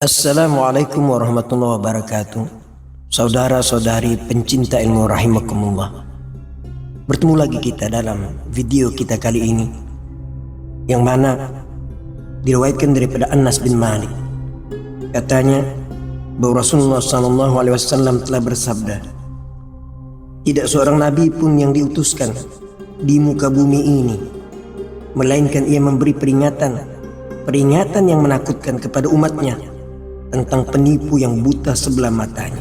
Assalamualaikum warahmatullahi wabarakatuh. Saudara-saudari pencinta ilmu rahimakumullah. Bertemu lagi kita dalam video kita kali ini, yang mana diriwayatkan daripada Anas bin Malik. Katanya bahwa Rasulullah SAW telah bersabda, tidak seorang nabi pun yang diutuskan di muka bumi ini melainkan ia memberi peringatan yang menakutkan kepada umatnya tentang penipu yang buta sebelah matanya.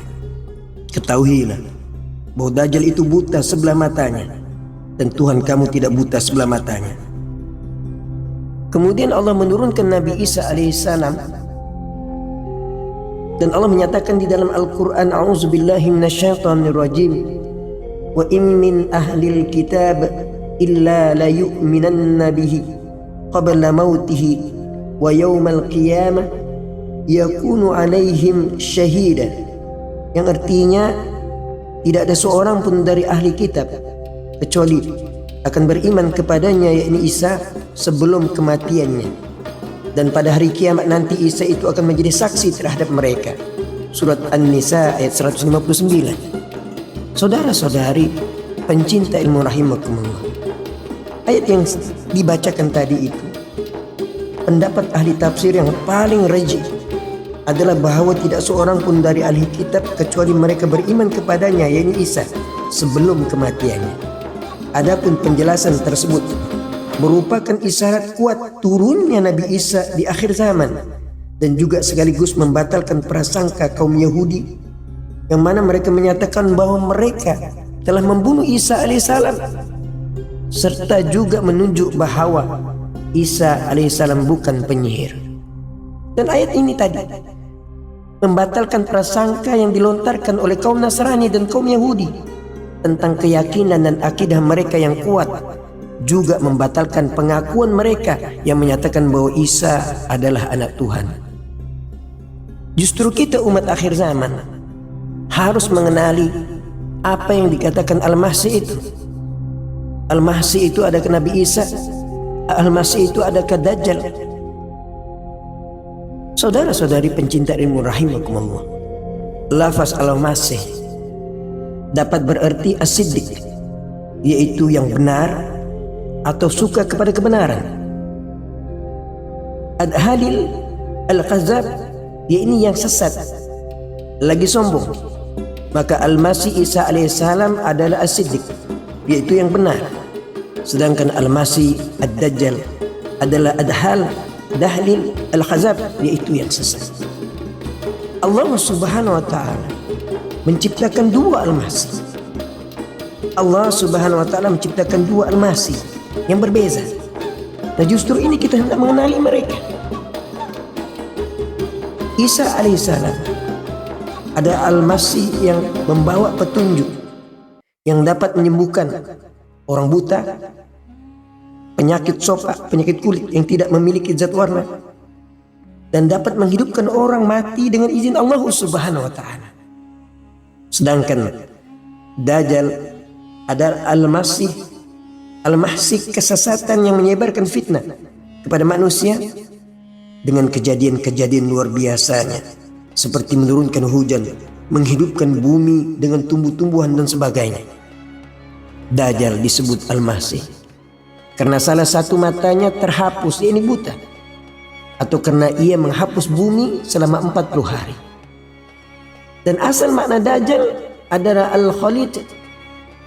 Ketahuilah bahwa Dajjal itu buta sebelah matanya, dan Tuhan kamu tidak buta sebelah matanya. Kemudian Allah menurunkan Nabi Isa alaihissalam, dan Allah menyatakan di dalam Al-Quran, A'udzubillahi minasyaitonirrajim, wa in min ahlil kitab illa la yu'minanna bihi qabla mautihi wa yawmal qiyamah yakunu alaihim syahida, yang artinya tidak ada seorang pun dari ahli kitab kecuali akan beriman kepadanya, yakni Isa, sebelum kematiannya, dan pada hari kiamat nanti Isa itu akan menjadi saksi terhadap mereka. Surat An-Nisa ayat 159. Saudara-saudari pencinta ilmu rahimakumullah, ayat yang dibacakan tadi itu, pendapat ahli tafsir yang paling rajih adalah bahwa tidak seorang pun dari ahli kitab kecuali mereka beriman kepadanya, yakni Isa, sebelum kematiannya. Adapun penjelasan tersebut merupakan isyarat kuat turunnya Nabi Isa di akhir zaman, dan juga sekaligus membatalkan prasangka kaum Yahudi yang mana mereka menyatakan bahwa mereka telah membunuh Isa alaihissalam, serta juga menunjuk bahwa Isa alaihissalam bukan penyihir. Dan ayat ini tadi membatalkan prasangka yang dilontarkan oleh kaum Nasrani dan kaum Yahudi tentang keyakinan dan akidah mereka yang kuat, juga membatalkan pengakuan mereka yang menyatakan bahwa Isa adalah anak Tuhan. Justru kita umat akhir zaman harus mengenali apa yang dikatakan Al-Masih itu. Al-Masih itu adakah Nabi Isa? Al-Masih itu adakah Dajjal? Saudara-saudari pencinta ilmu rahimakumullah, lafaz Al-Masih dapat berarti as-siddiq, yaitu yang benar atau suka kepada kebenaran. Ad-Halil Al-Kazab, yakni yang sesat lagi sombong. Maka Al-Masih Isa alaihissalam adalah as-siddiq, yaitu yang benar. Sedangkan Al-Masih Ad-Dajjal adalah Ad-Hal Dahlil Al-Khazab, yaitu yang sesat. Allah subhanahu wa ta'ala menciptakan dua Al-Masih. Allah subhanahu wa ta'ala menciptakan dua Al-Masih yang berbeza. Nah, justru ini kita hendak mengenali mereka. Isa alaihissalam ada Al-Masih yang membawa petunjuk, yang dapat menyembuhkan orang buta, penyakit sopak, penyakit kulit yang tidak memiliki zat warna, dan dapat menghidupkan orang mati dengan izin Allah subhanahu wa ta'ala. Sedangkan Dajjal adalah Al-Masih kesesatan yang menyebarkan fitnah kepada manusia dengan kejadian-kejadian luar biasanya, seperti menurunkan hujan, menghidupkan bumi dengan tumbuh-tumbuhan dan sebagainya. Dajjal disebut Al-Masih karena salah satu matanya terhapus, ini buta, atau karena ia menghapus bumi selama 40 hari. Dan asal makna Dajjal adalah Al-Khalid,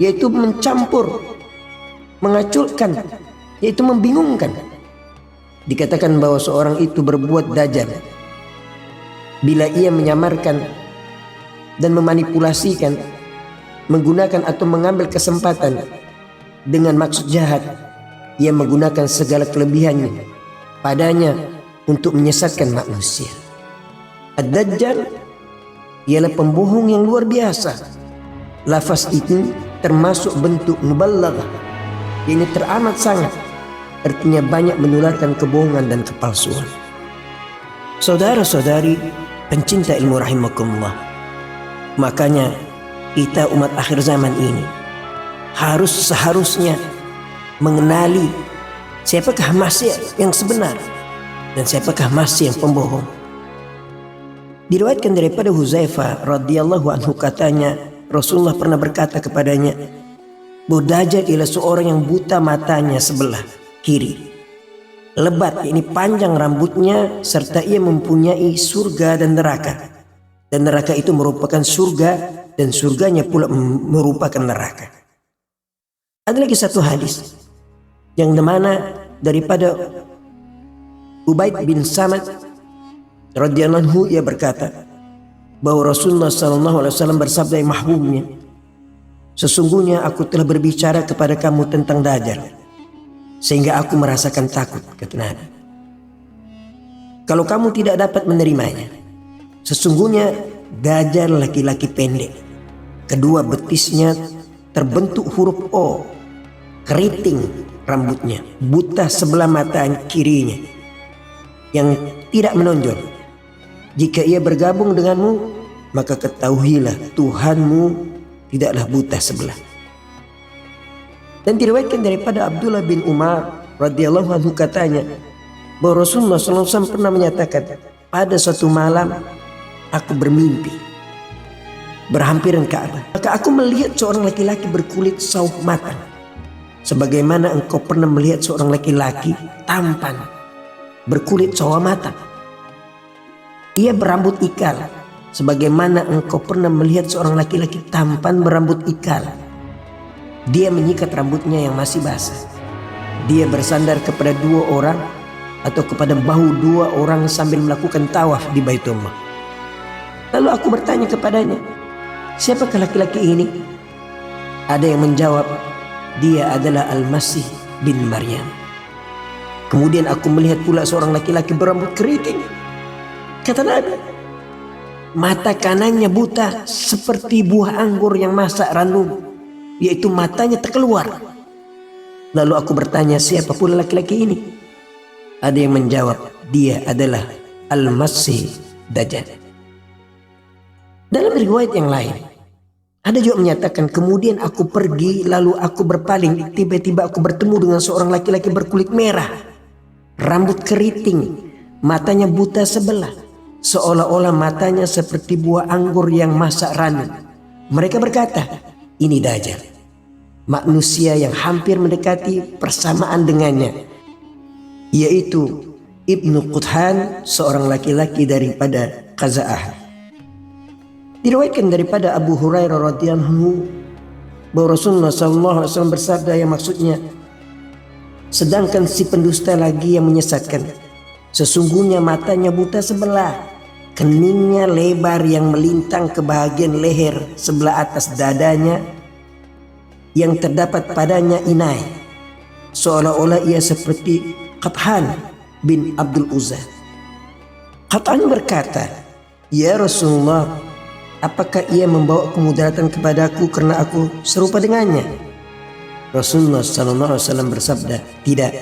yaitu mencampur, mengaculkan, yaitu membingungkan. Dikatakan bahwa seorang itu berbuat Dajjal bila ia menyamarkan dan memanipulasikan, menggunakan atau mengambil kesempatan dengan maksud jahat. Ia menggunakan segala kelebihannya padanya untuk menyesatkan manusia. Ad-Dajjal ialah pembohong yang luar biasa. Lafaz itu termasuk bentuk mubalaghah, ini teramat sangat, artinya banyak menularkan kebohongan dan kepalsuan. Saudara-saudari pencinta ilmu rahimakumullah, makanya kita umat akhir zaman ini seharusnya mengenali siapakah Masih yang sebenar, dan siapakah Masih yang pembohong? Diriwayatkan daripada Huzaifah radhiyallahu anhu katanya, Rasulullah pernah berkata kepadanya bahwa Dajjal ialah seorang yang buta matanya sebelah kiri, lebat, ini panjang rambutnya, serta ia mempunyai surga dan neraka. Dan neraka itu merupakan surga dan surganya pula merupakan neraka. Ada lagi satu hadis yang dimana daripada Ubaid bin Samad radhiyallahu anhu, ia berkata bahwa Rasulullah SAW bersabda yang mahbubnya, sesungguhnya aku telah berbicara kepada kamu tentang Dajjal sehingga aku merasakan takut, kata Nabi. Kalau kamu tidak dapat menerimanya, sesungguhnya Dajjal laki-laki pendek, kedua betisnya terbentuk huruf O, keriting rambutnya, buta sebelah mata kirinya yang tidak menonjol. Jika ia bergabung denganmu, maka ketahuilah Tuhanmu tidaklah buta sebelah. Dan diriwayatkan daripada Abdullah bin Umar radhiyallahu anhu katanya bahwa Rasulullah SAW pernah menyatakan, pada suatu malam aku bermimpi berhampiran Ka'bah, maka aku melihat seorang laki-laki berkulit sawo matang, sebagaimana engkau pernah melihat seorang laki-laki tampan berkulit sawo matang. Ia berambut ikal, sebagaimana engkau pernah melihat seorang laki-laki tampan berambut ikal. Dia menyikat rambutnya yang masih basah. Dia bersandar kepada dua orang atau kepada bahu dua orang sambil melakukan tawaf di Baitullah. Lalu aku bertanya kepadanya, siapakah laki-laki ini? Ada yang menjawab, dia adalah Al-Masih bin Maryam. Kemudian aku melihat pula seorang laki-laki berambut keriting. Kata Nabi, mata kanannya buta seperti buah anggur yang masak ranum, yaitu matanya terkeluar. Lalu aku bertanya, siapa pula laki-laki ini? Ada yang menjawab, dia adalah Al-Masih Dajjal. Dalam riwayat yang lain, ada juga menyatakan, kemudian aku pergi lalu aku berpaling, tiba-tiba aku bertemu dengan seorang laki-laki berkulit merah, rambut keriting, matanya buta sebelah, seolah-olah matanya seperti buah anggur yang masak ranum. Mereka berkata, ini Dajjal, manusia yang hampir mendekati persamaan dengannya, yaitu Ibnu Quthan, seorang laki-laki daripada Khaza'ah. Diriwayatkan daripada Abu Hurairah radhiyallahu anhu bahwa Rasulullah SAW bersabda yang maksudnya, sedangkan si pendusta lagi yang menyesatkan, sesungguhnya matanya buta sebelah, keningnya lebar yang melintang ke bahagian leher sebelah atas dadanya, yang terdapat padanya inai, seolah-olah ia seperti Qathan bin Abdul Uzza. Qathan berkata, ya Rasulullah, apakah ia membawa kemudaratan kepadaku karena aku serupa dengannya? Rasulullah SAW bersabda, tidak,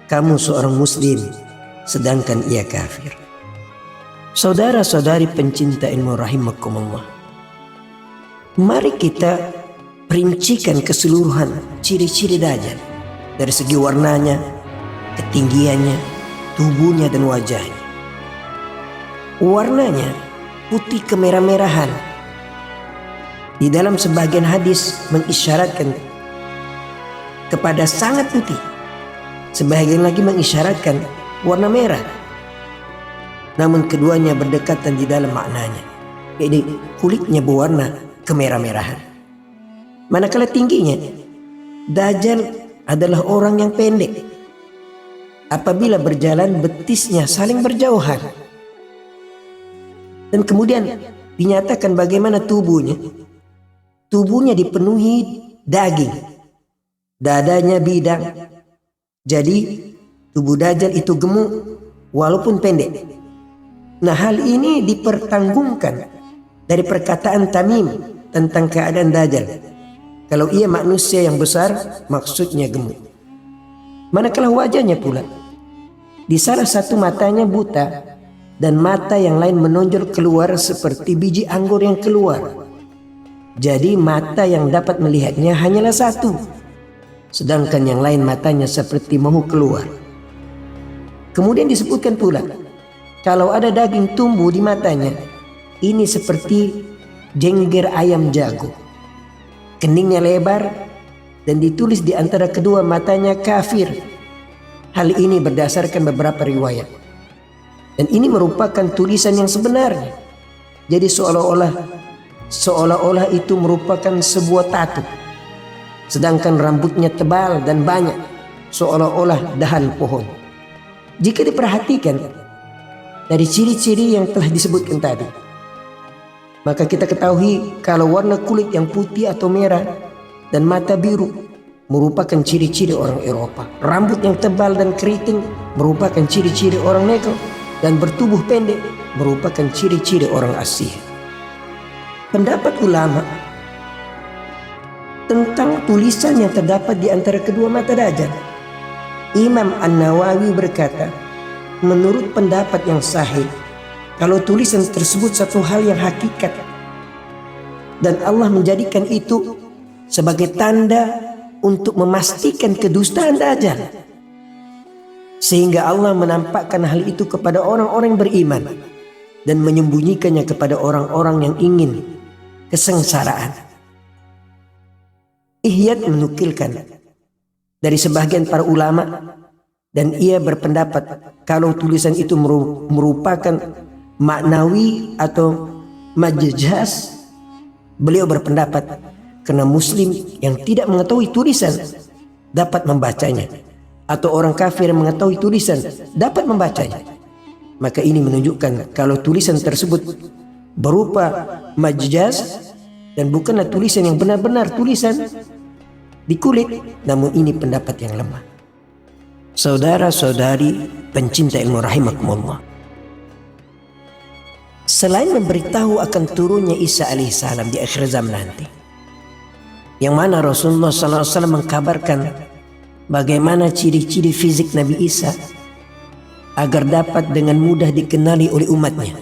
kamu seorang muslim sedangkan ia kafir. Saudara-saudari pencinta ilmu rahimakumullah, mari kita perincikan keseluruhan ciri-ciri Dajjal dari segi warnanya, ketinggiannya, tubuhnya dan wajahnya. Warnanya putih kemerah-merahan. Di dalam sebagian hadis mengisyaratkan kepada sangat putih, sebagian lagi mengisyaratkan warna merah. Namun keduanya berdekatan di dalam maknanya, yaitu kulitnya berwarna kemerah-merahan. Manakala tingginya, Dajjal adalah orang yang pendek. Apabila berjalan, betisnya saling berjauhan. Dan kemudian dinyatakan bagaimana tubuhnya. Tubuhnya dipenuhi daging, dadanya bidang. Jadi tubuh Dajjal itu gemuk walaupun pendek. Nah, hal ini dipertanggungkan dari perkataan Tamim tentang keadaan Dajjal. Kalau ia manusia yang besar, maksudnya gemuk. Manakala wajahnya pula, di salah satu matanya buta dan mata yang lain menonjol keluar seperti biji anggur yang keluar. Jadi mata yang dapat melihatnya hanyalah satu, sedangkan yang lain matanya seperti mau keluar. Kemudian disebutkan pula, kalau ada daging tumbuh di matanya, ini seperti jengger ayam jago. Keningnya lebar dan ditulis di antara kedua matanya kafir. Hal ini berdasarkan beberapa riwayat. Dan ini merupakan tulisan yang sebenarnya. Jadi seolah-olah itu merupakan sebuah tatu. Sedangkan rambutnya tebal dan banyak, seolah-olah dahan pohon. Jika diperhatikan dari ciri-ciri yang telah disebutkan tadi, maka kita ketahui kalau warna kulit yang putih atau merah dan mata biru merupakan ciri-ciri orang Eropa. Rambut yang tebal dan keriting merupakan ciri-ciri orang Negro, dan bertubuh pendek merupakan ciri-ciri orang Asia. Pendapat ulama tentang tulisan yang terdapat di antara kedua mata Dajjal, Imam An-Nawawi berkata, menurut pendapat yang sahih, kalau tulisan tersebut satu hal yang hakikat dan Allah menjadikan itu sebagai tanda untuk memastikan kedustaan Dajjal, sehingga Allah menampakkan hal itu kepada orang-orang beriman dan menyembunyikannya kepada orang-orang yang ingin kesengsaraan. Ihyad menukilkan dari sebagian para ulama, dan ia berpendapat kalau tulisan itu merupakan maknawi atau majaz. Beliau berpendapat karena muslim yang tidak mengetahui tulisan dapat membacanya, atau orang kafir yang mengetahui tulisan dapat membacanya. Maka ini menunjukkan kalau tulisan tersebut berupa majaz dan bukanlah tulisan yang benar-benar tulisan di kulit, namun ini pendapat yang lemah. Saudara-saudari pencinta ilmu rahimakumullah, selain memberitahu akan turunnya Isa alaihissalam di akhir zaman nanti, yang mana Rasulullah SAW mengkabarkan bagaimana ciri-ciri fisik Nabi Isa agar dapat dengan mudah dikenali oleh umatnya.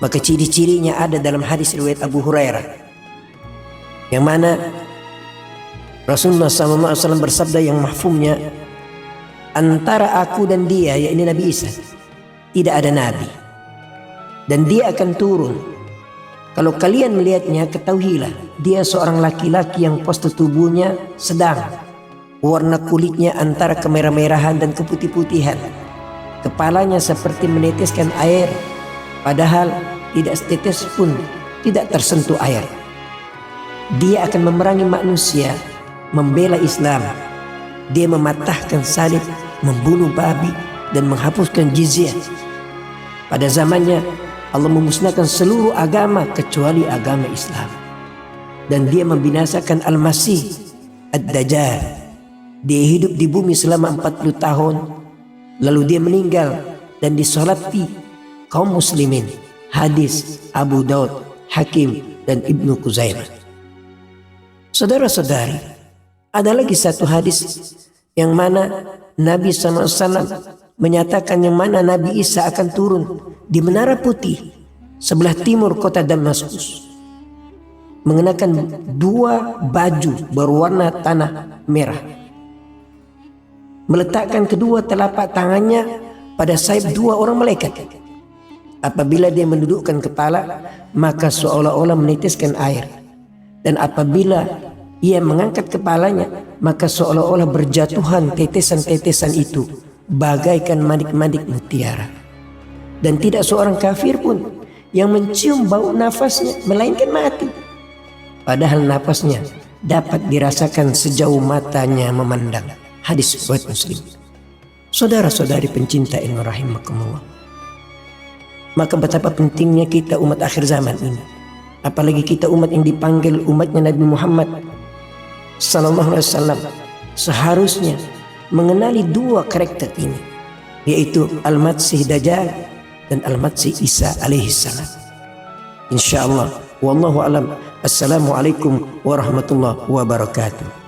Maka ciri-cirinya ada dalam hadis riwayat Abu Hurairah, yang mana Rasulullah SAW bersabda yang mahfumnya, antara aku dan dia, yakni Nabi Isa, tidak ada nabi, dan dia akan turun. Kalau kalian melihatnya, ketahuilah dia seorang laki-laki yang postur tubuhnya sedang, warna kulitnya antara kemerah-merahan dan keputih-putihan. Kepalanya seperti meneteskan air, padahal tidak setetes pun tidak tersentuh air. Dia akan memerangi manusia, membela Islam. Dia mematahkan salib, membunuh babi, dan menghapuskan jizyah. Pada zamannya Allah memusnahkan seluruh agama kecuali agama Islam, dan dia membinasakan Al-Masih Ad-Dajjal. Dia hidup di bumi selama 40 tahun, lalu dia meninggal dan disolati kaum muslimin. Hadis Abu Daud, Hakim, dan Ibnu Kuzaimah. Saudara-saudari, ada lagi satu hadis yang mana Nabi SAW menyatakan yang mana Nabi Isa akan turun di Menara Putih sebelah timur kota Damaskus, mengenakan 2 baju berwarna tanah merah, meletakkan kedua telapak tangannya pada sayap 2 orang malaikat. Apabila dia mendudukkan kepala, maka seolah-olah meneteskan air, dan apabila ia mengangkat kepalanya, maka seolah-olah berjatuhan tetesan-tetesan itu bagaikan manik-manik mutiara. Dan tidak seorang kafir pun yang mencium bau nafasnya melainkan mati, padahal nafasnya dapat dirasakan sejauh matanya memandang. Hadis riwayat Muslim. Saudara-saudari pencinta ilmu rahimakumullah, maka betapa pentingnya kita umat akhir zaman ini, apalagi kita umat yang dipanggil umatnya Nabi Muhammad sallallahu alaihi wasallam, seharusnya mengenali 2 karakter ini, yaitu Al-Masih Dajjal dan Al-Masih Isa alaihissalam. Insyaallah, wallahu alam. Assalamualaikum warahmatullahi wabarakatuh.